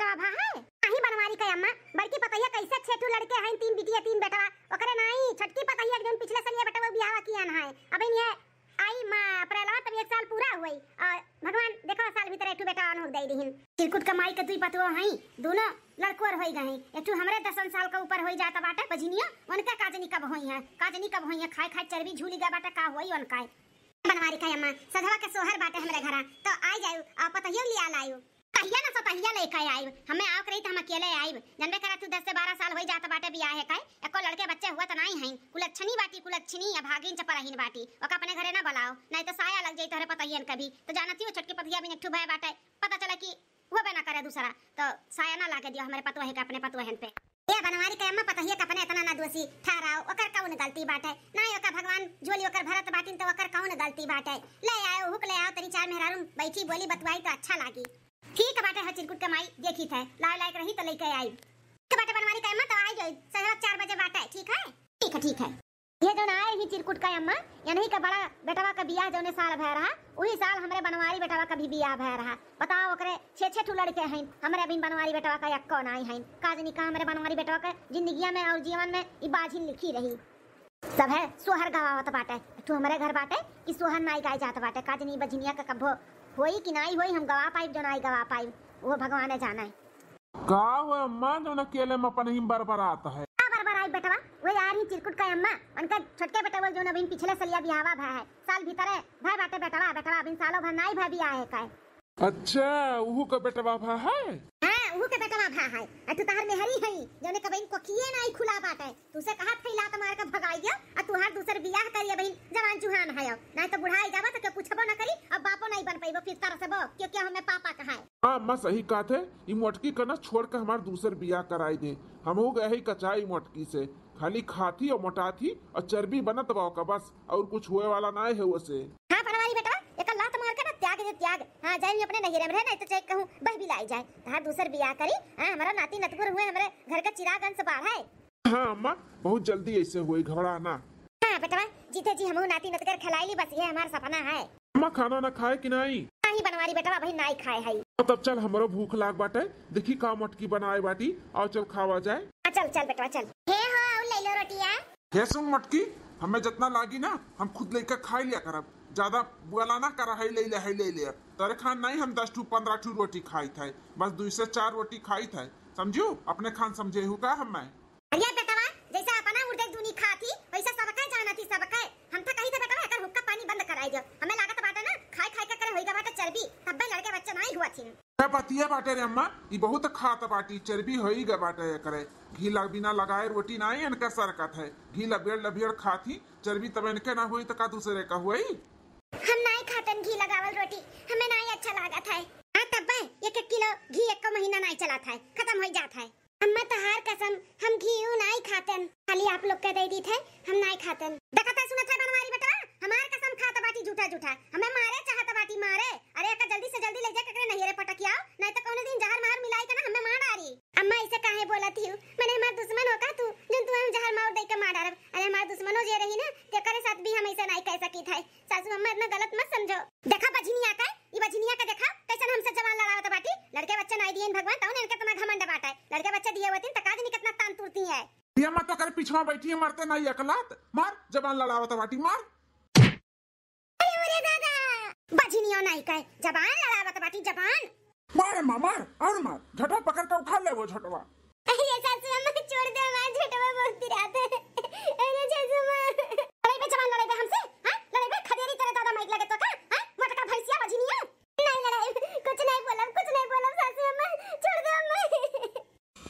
बेटवा भा है नहीं बनवारी के अम्मा बड़की पतैया कैसे छेठू लड़के हैं 3 बिटिया 3 बेटवा ओकरे नहीं छटकी पतैया जोन पिछले साल ये बेटवा बियाह किया न है अब ये आई मां अप्रैल में तब 1 साल पूरा हुई और भगवान देखो साल भीतर एक बेटा अन हो दई दिहिन चिरकुट कमाई के दुई पतवा हई दोनों लड़कोर होई गए एक हमरे 10 साल का ऊपर होई जाता बाटे बजिनिया उनका काजनी कब होई है खाए खाए चर्बी झूली गया बाटा का होई उनका बनवारी का अम्मा सधवा के सोहर बाटे हमरे घरा तो आ जाऊ आ पतैया लिया लायू कहिया ना सतहिया लेके आइब हमें आव करी त हम अकेले आइब जनबे करा तू 10 से 12 साल होई जाता बाटे बियाह है काय एको लड़के बच्चे हुआ त नहीं हईं कुलच्छनी बाटी कुलच्छनी या भागिन चपरहीन बाटी ओका अपने घरे ना बुलाओ नहीं तो साया लग जाई तोरे पतैयन कभी तो जानती हो छोटकी पतैया बिन एकठू भय बाटे पता चला कि होबे ना करे दूसरा तो साया ना लागे दियो हमारे पतवा है के अपने पतवहन पे ये बनवारी के अम्मा पतैया के अपने इतना ना दोषी ठहराओ ओकर कौन गलती बाटे नहीं ओकर भगवान झोली ओकर भरत बाटिन तो ओकर कौन गलती बाटे ले आओ हुक ले आओ तनी 4 मेहरारू बैठी बोली बतवाई तो अच्छा लागी ठीक बाटे है चिरकुट कमाई देखी थे लायक रही तो लेके आई के बाटे बनवारी का अम्मा तो आई जाई सवेरे 4 बजे बाटे ठीक है ये जो आए ही चिरकुट का अम्मा या नहीं का बड़ा बेटवा का बियाह जोने साल भय रहा वही साल हमरे बनवारी बेटवा का भी बियाह भय रहा बताओ ओकरे 6 लड़के हैं हमरे अभी बनवारी बेटवा का यक्को नहीं हैं काजनी का हमरे बनवारी बेटवा के जिंदगिया में और जीवन में ई बाजिन लिखी रही सब है सोहर गवावत बाटे तू हमरे घर बाटे कि सोहर नाई गाय जात बाटे काजनी बजिनिया का कब्बो होई कि नहीं होई हम गवा पाई जो नहीं गवा पाई वो भगवान जाने का हो अम्मा जो न केले में अपन ही बरबरात है बरबराई बेटवा वो यार ही चिरकुट का अम्मा उनका छोटके बेटा जो नवीन पिछले सलिया बियाहवा भय है साल भीतर भय बाटे बेटवा अभी सालों भर नहीं भय बियाह है काय अच्छा उहु का बेटवा भा है हां उहु के बेटवा भा है तू तहर मेहरी है जोने कबइन को किए नहीं खुला बाटे तुसे कहा थैला तमार का भगाई गया और तू हर दूसर बियाह करिए बहन जवान जुहान है नहीं तो बुढ़ाई जाबा तो के पूछबो ना करी अब बापो नहीं बन पइबो फिर तरह से बो क्यों हमें पापा कहा है हां अम्मा सही कहत है ई मोटकी करना छोड़ के हमार दूसर बियाह कराई दे हम हो गए ही कचाई मोटकी से खाली खाती और मोटाती और चर्बी बनत बाओ का बस और कुछ होए वाला ना है उसे हां बनवारी बेटा एक लात मार के ना त्याग दे त्याग हां जाई अपने नहिरे में रह नहीं तो चेक कहूं बह भी लाई जाए हर दूसर बियाह करी हां हमारा नाती नतपुर हुए हमारे घर का चिराग अंश बाढ़ है हां अम्मा बहुत जल्दी ऐसे होई घबराना हां बेटा जीते जी हमहु नाती नतकर खिलाईली बस ये हमारा सपना है अम्मा खाना ना खाए कि नहीं नहीं बनवारी बेटा भाई नहीं खाए है तब चल हमरो भूख लाग बाटे देखी का मटकी बनाए बाटी और चल खावा जाए चल बेटा चल हे हो और ले लो रोटियां हे सुन मटकी हमें जितना लागी ना हम खुद लेकर खा लिया करब ज्यादा बुला ना करा है ले तेरे खान नहीं हम 10 15 रोटी खाई थे बस 2 से 4 रोटी खाई थे समझू अपने खान समझे हु का हम मैं अरे बेटवा जैसा अपना उर्दे दुनी खाती वैसा सबका जाना थी सबका हम तो कही थे बेटवा एकर हुक्का पानी बंद कराई दो हमें लागत बाटे ना खाए खाए के करे होईगा बाटे चर्बी तब लड़के बच्चे नहीं हुआ थी क्या पतिया बाटे रे अम्मा ई बहुत खात बाटी चर्बी होई ग बाटे करे घी लग बिना लगाए रोटी नहीं इनका सरकत है घी लबियर खाती चर्बी तब इनके ना हुई तो का दूसरे का हुई हम नहीं खातन घी लगावल रोटी हमें नहीं अच्छा लागत है हां तब 1 किलो घी 1 महीना नहीं चला था खत्म हो जाता है अम्मा तो हार कसम हम घी नहीं खातन खाली आप लोग के दे दी थे हम नहीं खातन देखता सुनत है बनवारी बेटा हमार कसम खाता बाटी झूठा हमें मारे चाहता बाटी मारे अरे का जल्दी से जल्दी ले जा के नहिरे पटकिया नहीं तो कौन दिन जहर मार मिलाई के ना हमें मार डारी अम्मा इसे काहे बोलती हूं मैंने हमार दुश्मन होका तू जन तू हम जहर मार दे के मार डारब अरे हमार दुश्मनो जे रही ना ते करे साथ भी हम ऐसा नहीं कह सकी थे सासू अम्मा इतना गलत मत समझो देखा बजनिया का ई बजनिया का देखा कैसे हमसे जवान लड़ावत बाटी लड़के बच्चे नहीं दिए भगवान तौने इनके तना घमंड बाटा है लड़के बच्चे दिए होते त काज नहीं कितना तान तुरती है ये मत कर पीछवा बैठी है मरते नहीं अकलात मार जवान लड़ावत बाटी मार अरे दादा बजनिया नहीं कह जवान लड़ावत बाटी जवान मार मार और मार झटवा पकड़ के उठा ले वो झटवा अरे सासू अम्मा छोड़ दे मार झटवा बोलती रहते अरे सासू अम्मा लड़ाई पे जवान लड़ाई पे हमसे हां लड़ाई पे खदेरी तेरे दादा माइक लगे तो का हां मोटका भैंसिया बजनिया नहीं लड़ाई कुछ नहीं बोला सासू अम्मा छोड़ दे अम्मा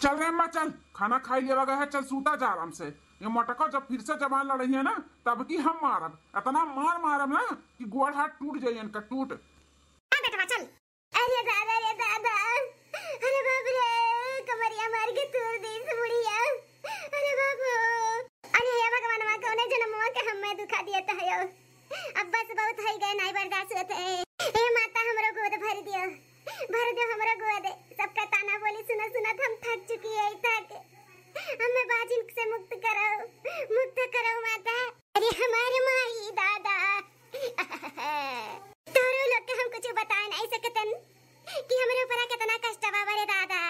चल रे अम्मा चल खाना खाई लिया गया है चल सूता जा आराम से ये मोटका जब फिर से जवान लड़ही है ना तब की हम मारब इतना मारब ना कि गोड़ हाथ टूट जाए इनका टूट हां बेटा चल अरे दादा अरे बाप रे कमरिया मार के तोड़ दी मुड़िया अरे बाप अरे हे भगवान मा कौन जन्मवा के हमें दुखा दिया था यो अब बस बहुत है गए नहीं बर्दाश्त होते हे माता हमरो गोद भर दियो हमरो गोद सबका ताना बोली सुना हम थक चुकी है थक हमें बाजिल से मुक्त करो माता अरे हमारे माई दादा तोरो लोग के हम कुछ बता नहीं सकतन कि हमरे ऊपर कितना कष्ट बा रे दादा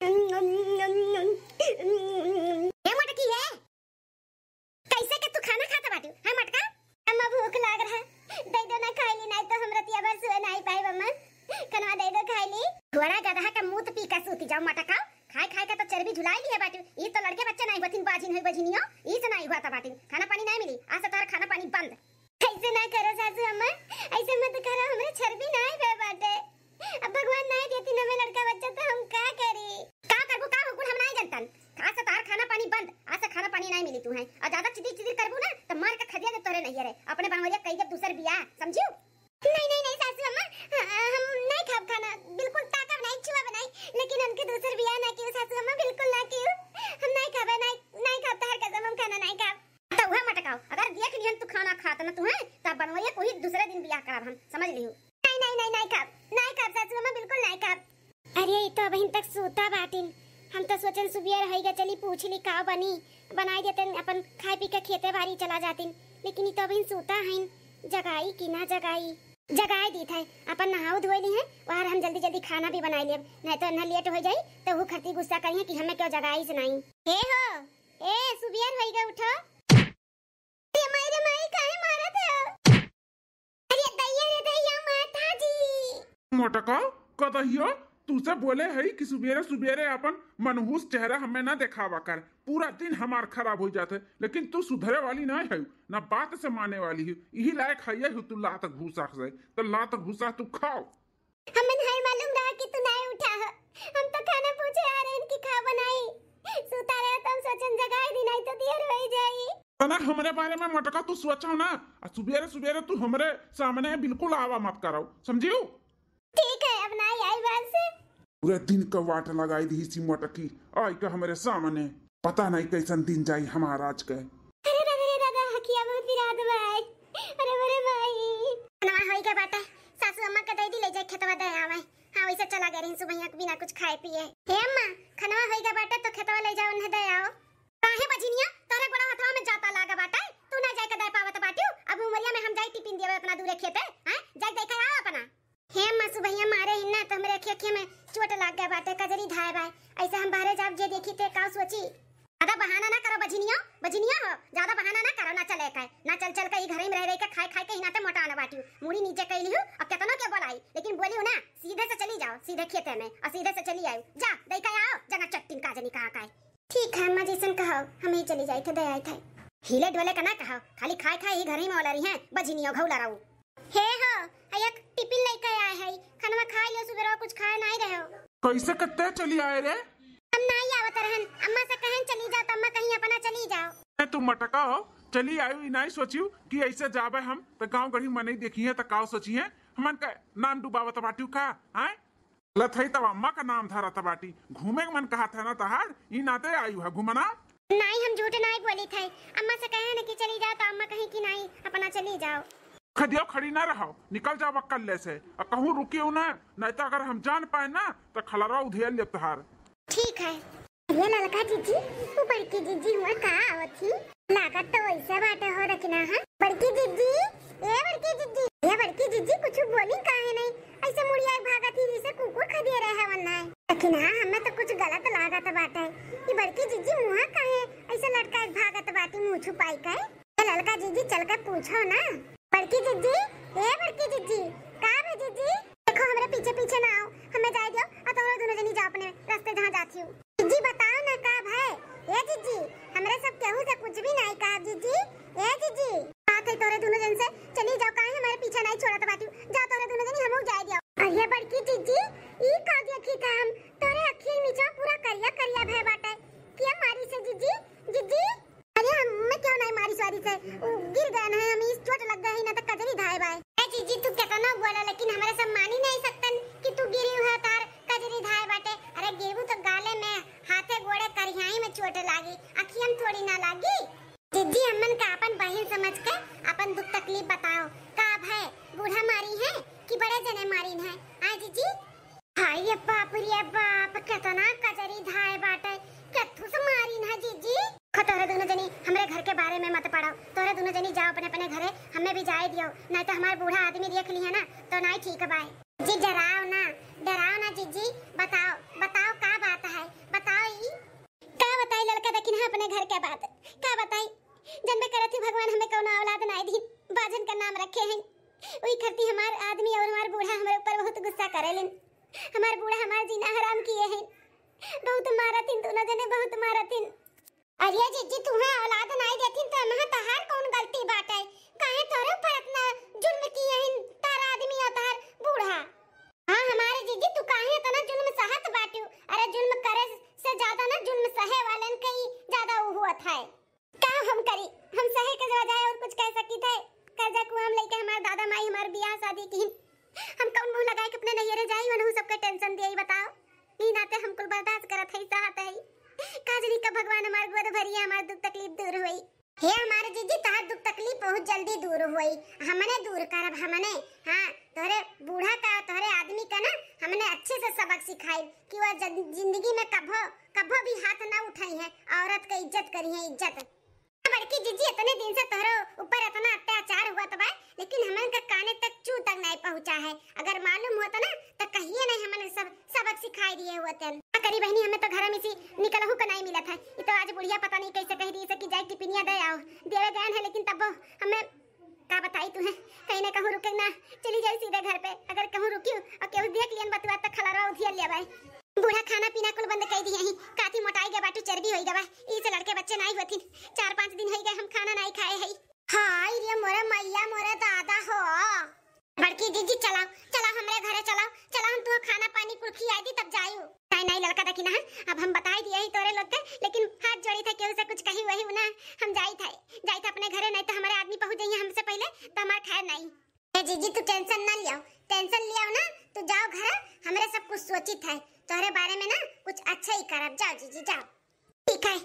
ये मटकी है कैसे के तू खाना खाता बाटू है मटका? अम्मा भूख लाग रहा दे दो ना खाइली नहीं तो हम रतिया भर सोए नहीं पाई अम्मा कनवा दे दो खाइली घोड़ा गधा का मुंह पी का सूती जाओ मटका खाए खाए का तो चर्बी झुलाई ली है बाटू ई तो लड़के बच्चे नहीं बथिन बाजिन है बजिनियो ई से नहीं हुआ था बाटू खाना पानी नहीं मिली आज से तार खाना पानी बंद ऐसे ना करो सासू अम्मा ऐसे मत करो हमरे चर्बी नहीं बे बाटे अब भगवान नहीं देती हमें लड़का बच्चा तो हम क्या करी का करबो का हुकुम हम नहीं जानतन आज से तार खाना पानी बंद आज से खाना पानी नहीं मिली तू है और ज्यादा चिदिर चिदिर करबो ना तो मार के खदिया दे तोरे नहीं रे अपने बनवरिया कई के दूसर बियाह समझियो नहीं सासू अम्मा हम नहीं खाब खाना बिल्कुल ताकत नहीं छुआ बनाई लेकिन उनके दूसर बियाह ना कियो सासू अम्मा बिल्कुल ना कियो हम नहीं खाबे नहीं खाब तार कसम हम खाना नहीं खाब तो वह मटकाओ अगर देख लियन तू खाना खात ना तू है तब बनवरिया कोई दूसरे दिन बियाह करब हम समझ लियो नहीं खाब सासू अम्मा बिल्कुल नहीं खाब अरे ई तो बहन तक सूता बाटिन हम तो सोचन सुबिया रहिगा चली पूछ ली का बनी बनाई देते अपन खाए पी के खेते बारी चला जातिन लेकिन ई तो बहन सूता हइन जगाई कि ना जगाई दी था अपन नहाओ धोई ली है और हम जल्दी जल्दी खाना भी बनाई लेब नहीं तो न लेट हो जाई तो वो खरती गुस्सा करिए कि हमें क्यों जगाई से नहीं हे हो ए सुबिया रहिगा उठो ये मारे माई काहे मारत हो अरे दैया माता जी मोटका कदहियो तुसे बोले है कि सुबेरे सुबेरे अपन मनहूस चेहरा हमें ना दिखावा कर पूरा दिन हमार खराब हो जाते लेकिन तू सुधरे वाली नहीं है ना बात से माने वाली है यही लायक है तू लात घुसा से तो लात घुसा तू खाओ हमें नहीं मालूम रहा कि तू नहीं उठा है हम तो खाना पूछे आ रहे हैं कि खा बनाई सुता रहे तो हम सोचन जगाई दी नहीं तो देर हो जाई ना हमरे बारे में मटका तू सोचो ना सुबेरे सुबेरे तू हमरे सामने बिल्कुल आवा मत करो समझियो ठीक है अब नहीं आई बात से पूरे दिन का वाट लगाई दी सी मटकी आई का हमारे सामने पता नहीं कैसन दिन जाई हमारा आज के अरे दादा हकिया बहुत विराद भाई अरे मेरे भाई ना होई के बाटा सासू अम्मा के दे दी ले जाए खेतवा दे आवे हां वैसे चला गए रही सुबह के बिना कुछ खाए पिए हे अम्मा खनवा होई के बाटा तो खेतवा ले जाओ उन्हें दे आओ काहे बजिनिया तोरे बड़ा हथवा में जाता लागा बाटा तू ना जाए के दे पावत बाटियो अब उमरिया में हम जाई टिफिन देवे अपना दूरे खेते हैं जाए देखे आओ अपना हे अम्मा सुबह मारे हिन्ना तो हमरे अखे में चोट लाग गया बाटे कजरी धाय भाई ऐसे हम बाहर जाब जे देखी ते का सोची ज्यादा बहाना ना करो बजिनिया हो ज्यादा बहाना ना करो ना चले का ना चल के घर में रह के खाए के हिनाते मोटा ना बाटियो मुड़ी नीचे कैली हूं अब केतनो के बोलाई लेकिन बोली ना सीधे से चली जाओ सीधे खेते में और सीधे से चली आयो जा दई का आओ जना चट्टिन का जनी कहां का ठीक है अम्मा जैसन कहो हम ही चली जाई थे दे आई थे हिले डोले का ना कहो खाली खाए ही घर ही में ओला रही है बजिनिया घौला रहू हे हो एक टिफिन लेके आए है खाना खा लियो सुबह कुछ खाए नहीं रहे हो कैसे कत्ते चली आए रे हम नहीं आवत रहन अम्मा से कहन चली जाओ तो अम्मा कहीं अपना चली जाओ तू मटका हो चली आई नहीं सोचियो कि ऐसे जाबे हम तो गांव गढ़ी में नहीं देखी है तो काव सोची है हमन का नाम डुबावत बाटी का हैं लत है तब अम्मा का नाम धरत बाटी घूमे मन कहा था ना तहार ई नाते आयु है घूमना नहीं हम झूठ नहीं बोली थे अम्मा से कहे ना कि चली जाओ तो अम्मा कहीं कि नहीं अपना चली जाओ खदियो खड़ी ना रहो निकल जाओ कल्ले से और कहूँ रुकियो ना नहीं तो अगर हम जान पाए ना तो खलरा उधेल ले तहार ठीक है ये ललका जीजी वो बड़की जीजी हुआ का आवत थी लागत तो ऐसा बाटे हो रखना है बड़की जीजी ये बड़की जीजी कुछ बोली काहे नहीं ऐसे मुड़िया भागा थी जैसे कुकुर खदिया रहा वरना लेकिन हां हमें तो कुछ गलत लागत बाटे ये बड़की जीजी मुहा काहे ऐसे लड़का भागत बाटी मुंह छुपाई के ललका जीजी चल के पूछो ना बड़की जीजी ए बड़की जीजी का है जीजी देखो हमरे पीछे ना आओ हमें जाए दियो आ तो दोनों जनी जा अपने रास्ते जहां जाती हूं जीजी बताओ ना का भाई ए जीजी हमरे सब केहू से कुछ भी नहीं कहा जीजी ए जीजी बात है तोरे दोनों जन से चली जाओ काहे हमारे पीछे नहीं छोड़त बाटी जा तोरे दोनों जनी हमहु जाए दियो अरे बड़की जीजी ई का देखी का हम तोरे अखिल नीचा पूरा करिया भय बाटे किया मारी से जीजी जीजी अरे मैं क्यों नहीं मारी सॉरी से गिर गए ना हम इस चोट लग गई ना तो कजरी धाए भाई ए जीजी तू कितना बोला लेकिन हमारे सब मान ही नहीं सकतन कि तू गिरी है तार कजरी धाए बाटे अरे गिरबू तो गाले में हाथे गोड़े करियाई में चोट लागी अखियन थोड़ी ना लागी जीजी हमन का अपन बहन समझ के अपन दुख तकलीफ बताओ का है बूढ़ा मारी है कि बड़े जने मारी है आ जीजी हाय ये बाप रे बाप कितना कजरी धाए बाटे कथु से मारी ना जीजी तोरे दोनों जनी हमरे घर के बारे में मत पढ़ाओ तोरे दोनों जनी जाओ अपने अपने घरे हमें भी जाए दियो नहीं तो हमारे बूढ़ा आदमी देख लिया ना तो नहीं ठीक है भाई जी डराओ ना जीजी बताओ का बात है बहुत मारतिन, दोनों जने बहुत मारतिन। अरे जीजी तुम्हें औलाद नहीं देथिन तो महा तहार कौन गलती बाटे? काहे तोरे ऊपर इतना जुल्म किए हैं तारा आदमी और तार बूढ़ा? हां हमारे जीजी तू काहे इतना जुल्म सहत बाटू? अरे जुल्म करे से ज्यादा ना जुल्म सहे वालन के ही ज्यादा वो हुआ था। का हम करी? हम सहे के बजाय और कुछ कह सकी थे? कर्जा कुआम लेके हमारे दादा माई हमारे बियाह शादी की, हम कौन मुंह लगाए के अपने नैहरे जाई वनहु सबके टेंशन दिए बताओ? ई नाते हम कुल बर्दाश्त करत है साहत है। काजरी का भगवान हमार गोद भरिया हमार दुख तकलीफ दूर हुई। हे हमारे जीजी तहार दुख तकलीफ बहुत जल्दी दूर हुई, हमने दूर करब हमने। हां तोरे बूढ़ा का तोरे आदमी का ना हमने अच्छे से सबक सिखाई कि वो जिंदगी में कभो भी हाथ ना उठाई है, औरत का इज्जत करी है इज्जत। बड़की जीजी इतने दिन से तोरे ऊपर इतना अत्याचार हुआ तो लेकिन हमन का काने तक चू तक नहीं पहुंचा है। अगर मालूम होता ना तो कहिए नहीं हमने सब सबक सिखाई दिए होते। करी बहनी हमें तो घर में से निकलहु का नहीं मिला था। ये तो आज बुढ़िया पता नहीं कैसे कह रही है कि जाए टिपिनिया दे आओ देवे गए हैं, लेकिन तब हमें का बताई तू है कहीं ना कहूं रुके ना चली जाए सीधे घर पे। अगर कहूं रुकियो और केहू देख लियन बतुआ तक खलारा उधिया ले भाई। बूढ़ा खाना पीना कुल बंद कर दिए ही, काती मोटाई गए बाटू चर्बी होई गवा। ई से लड़के बच्चे नहीं होथिन, 4-5 दिन होई गए हम खाना नहीं खाए हई। हां रे मोरे मैया मोरे दादा हो। बड़की जीजी चलाओ चलाओ हमरे घरे चलाओ चलाओ, हम तू खाना पानी कुल खियाई दी तब जाइयो। नहीं लड़का देखी ना अब हम बताई दिए ही तोरे लोग के, लेकिन हाथ जोड़ी था केहू से कुछ कही वही ना हम जाई था अपने घरे, नहीं तो हमारे आदमी पहुंच जाइए हमसे पहले तो हमार खैर नहीं। ए जीजी तू टेंशन ना लियो, टेंशन लियो ना तू जाओ घर, हमरे सब कुछ सोचित है तोरे बारे में ना कुछ अच्छा ही करब। जाओ जीजी जाओ। ठीक है।